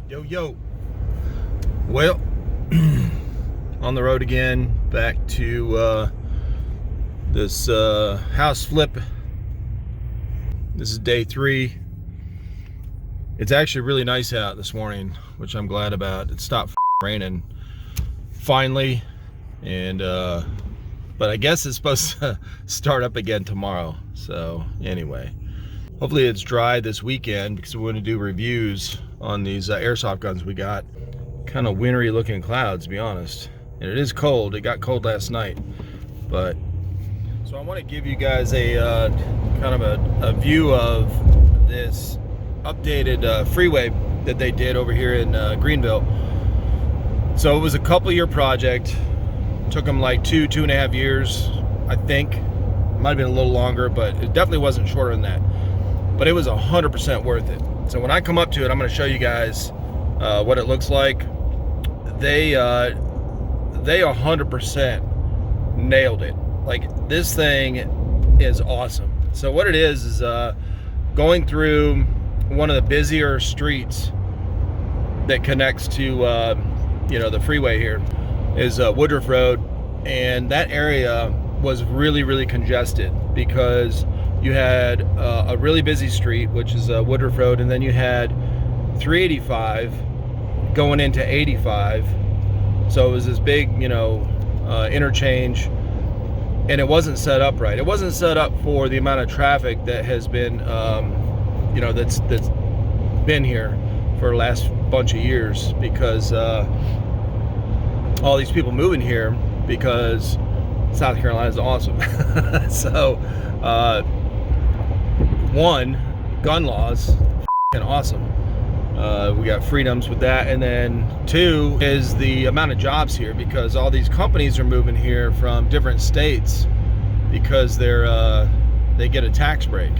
Yo. Well, on the road again, back to this house flip. This is day 3. It's actually really nice out this morning, which I'm glad about. It stopped raining finally, and but I guess it's supposed to start up again tomorrow. So anyway, hopefully it's dry this weekend because we want to do reviews on these airsoft guns we got. Kind of wintry looking clouds, to be honest, and it is cold. It got cold last night, but so I want to give you guys a kind of a view of this updated freeway that they did over here in Greenville. So it was a couple-year project. Took them like 2.5 years, I think. Might have been a little longer, but it definitely wasn't shorter than that. But it was 100% worth it. So when I come up to it, I'm going to show you guys what it looks like. They 100% nailed it. Like, this thing is awesome. So what it is going through one of the busier streets that connects to the freeway here is Woodruff Road, and that area was really congested because you had a really busy street, which is Woodruff Road, and then you had 385 going into 85. So it was this big interchange, and it wasn't set up right. It wasn't set up for the amount of traffic that has been that's been here for the last bunch of years, because all these people moving here because South Carolina is awesome. So one, gun laws f***ing awesome. We got freedoms with that, and then 2 is the amount of jobs here, because all these companies are moving here from different states because they get a tax break.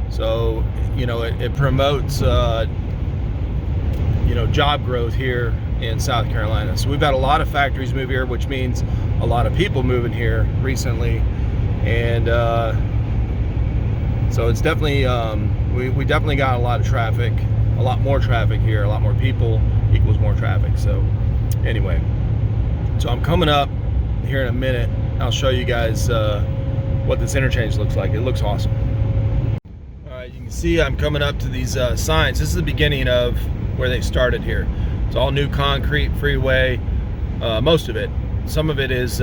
So it promotes job growth here in South Carolina. So we've had a lot of factories move here, which means a lot of people moving here recently, and so it's definitely we definitely got a lot of traffic, a lot more traffic here. A lot more people equals more traffic. So anyway, so I'm coming up here in a minute. I'll show you guys what this interchange looks like. It looks awesome. All right, you can see I'm coming up to these signs. This is the beginning of where they started here. It's all new concrete freeway, most of it. Some of it is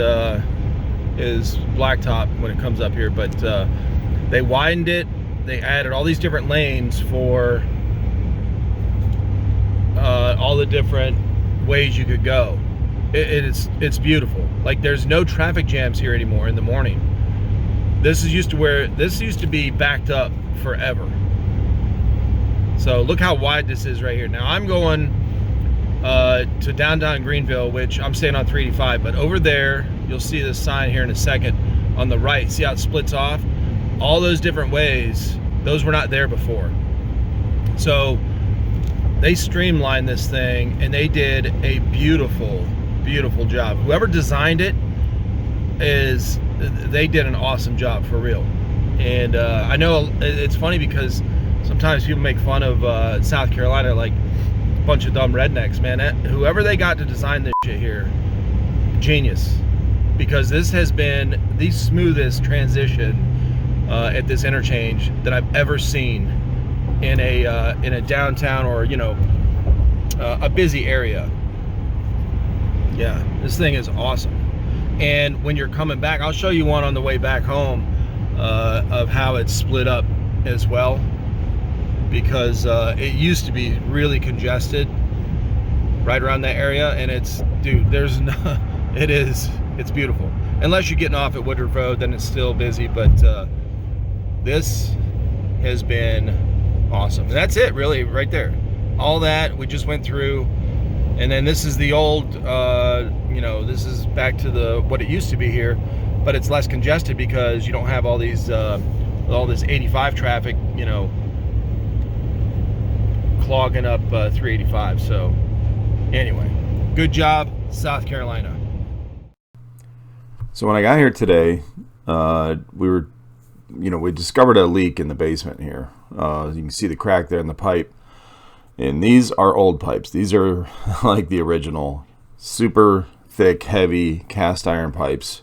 blacktop when it comes up here, but they widened it. They added all these different lanes for all the different ways you could go. It's beautiful. Like, there's no traffic jams here anymore in the morning. This used to be backed up forever. So look how wide this is right here. Now I'm going to Downtown Greenville, which I'm staying on 385, but over there you'll see this sign here in a second on the right. See how it splits off? All those different ways, those were not there before. So they streamlined this thing, and they did a beautiful job. Whoever designed it, they did an awesome job, for real. And I know it's funny because sometimes people make fun of South Carolina, like a bunch of dumb rednecks, man. Whoever they got to design this shit here, genius. Because this has been the smoothest transition at this interchange that I've ever seen in a downtown or a busy area. Yeah, this thing is awesome. And when you're coming back, I'll show you one on the way back home of how it's split up as well, because it used to be really congested right around that area, and it's beautiful. Unless you're getting off at Woodruff Road, then it's still busy, but this has been awesome. And that's it, really, right there. All that we just went through, and then this is the old this is back to what it used to be here, but it's less congested because you don't have all these all this 85 traffic clogging up 385. So anyway, good job, South Carolina. So when I got here today, we discovered a leak in the basement here. You can see the crack there in the pipe. And these are old pipes. These are like the original, super thick, heavy cast iron pipes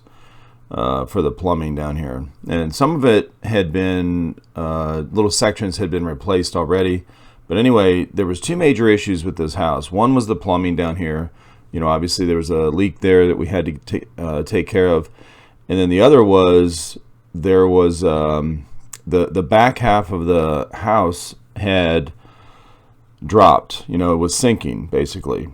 for the plumbing down here. And some of it had been, little sections had been replaced already. But anyway, there was two major issues with this house. One was the plumbing down here. You know, obviously there was a leak there that we had to take care of. And then the other was, there was the back half of the house had dropped. You know, it was sinking basically.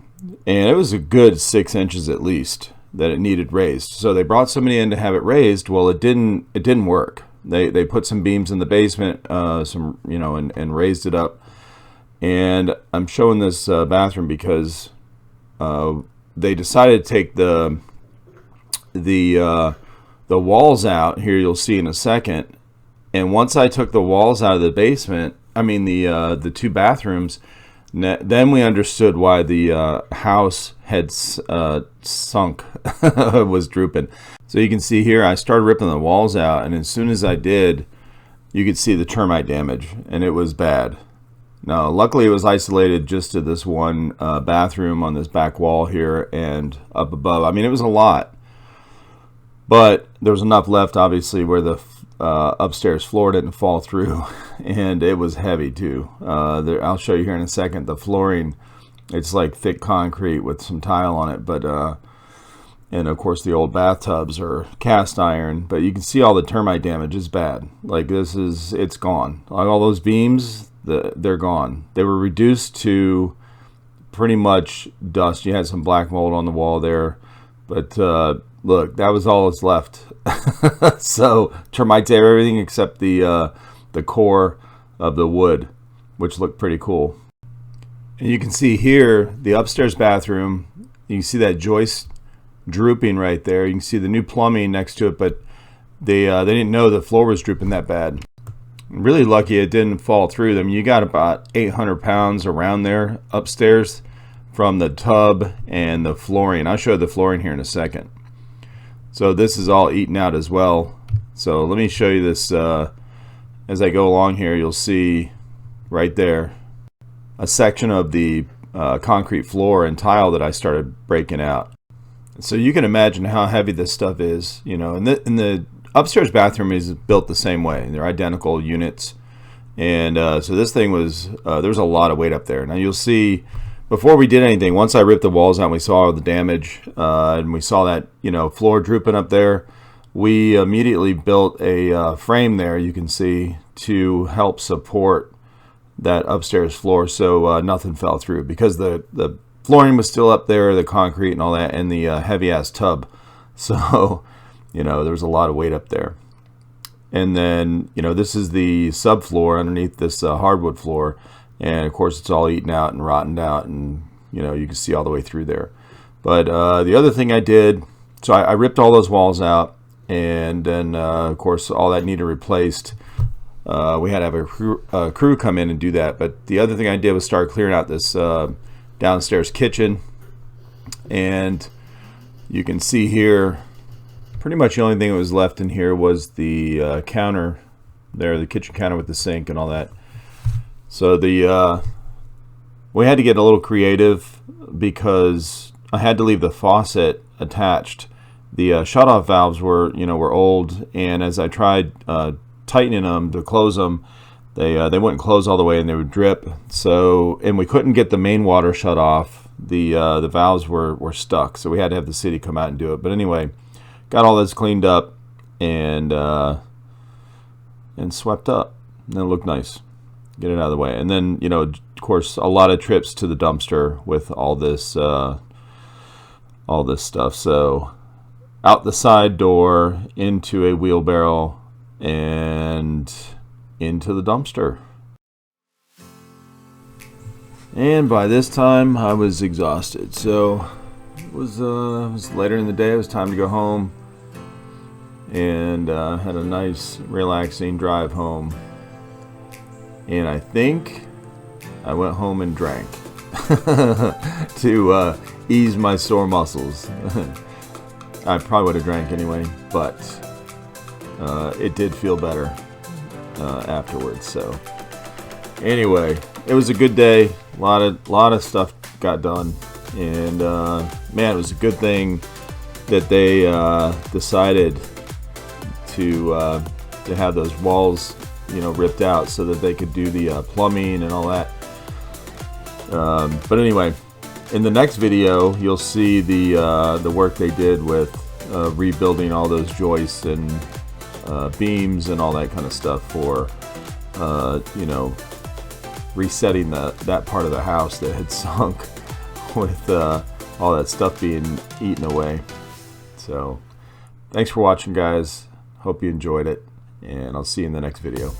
And it was a good 6 inches at least that it needed raised. So they brought somebody in to have it raised. Well, it didn't work. They put some beams in the basement, and raised it up. And I'm showing this bathroom because they decided to take the walls out. Here you'll see in a second. And once I took the walls out of the basement, I mean the two bathrooms, then we understood why the house had sunk, was drooping. So you can see here, I started ripping the walls out, and as soon as I did, you could see the termite damage, and it was bad. Now, luckily it was isolated just to this one bathroom on this back wall here and up above. I mean, it was a lot, but there was enough left, obviously, where the upstairs floor didn't fall through, and it was heavy too. I'll show you here in a second. The flooring, it's like thick concrete with some tile on it, but and of course the old bathtubs are cast iron, but you can see all the termite damage is bad. Like it's gone. Like all those beams, they're gone. They were reduced to pretty much dust. You had some black mold on the wall there, but look, that was all that's left. So termites ate everything except the core of the wood, which looked pretty cool. And you can see here the upstairs bathroom. You can see that joist drooping right there. You can see the new plumbing next to it, but they didn't know the floor was drooping that bad. Really lucky it didn't fall through them. You got about 800 pounds around there upstairs from the tub and the flooring. I'll show you the flooring here in a second. So this is all eaten out as well. So let me show you this as I go along here. You'll see right there a section of the concrete floor and tile that I started breaking out. So you can imagine how heavy this stuff is, you know. And the upstairs bathroom is built the same way. They're identical units. And so this thing was, there's a lot of weight up there. Now you'll see, before we did anything, once I ripped the walls out and we saw all the damage, and we saw that, you know, floor drooping up there, we immediately built a frame there, you can see, to help support that upstairs floor so nothing fell through, because the flooring was still up there, the concrete and all that, and the heavy-ass tub. So, you know, there was a lot of weight up there. And then, you know, this is the subfloor underneath this hardwood floor. And of course it's all eaten out and rotten out, and you know, you can see all the way through there. But the other thing I did, so I ripped all those walls out, and then of course all that needed replaced. We had to have a crew come in and do that. But the other thing I did was start clearing out this downstairs kitchen, and you can see here pretty much the only thing that was left in here was the counter there, the kitchen counter with the sink and all that. So we had to get a little creative because I had to leave the faucet attached. The shut-off valves were old, and as I tried tightening them to close them, they wouldn't close all the way and they would drip. So, and we couldn't get the main water shut off. The valves were stuck, so we had to have the city come out and do it. But anyway, got all this cleaned up and swept up, and it looked nice. Get it out of the way. And then, you know, of course, a lot of trips to the dumpster with all this stuff. So out the side door, into a wheelbarrow, and into the dumpster. And by this time I was exhausted, so it was later in the day. It was time to go home, and had a nice relaxing drive home. And I think I went home and drank to ease my sore muscles. I probably would have drank anyway, but it did feel better afterwards. So anyway, it was a good day. a lot of stuff got done, and man, it was a good thing that they decided to have those walls, ripped out so that they could do the plumbing and all that. But anyway, in the next video, you'll see the work they did with rebuilding all those joists and beams and all that kind of stuff for resetting that part of the house that had sunk with all that stuff being eaten away. So thanks for watching, guys. Hope you enjoyed it, and I'll see you in the next video.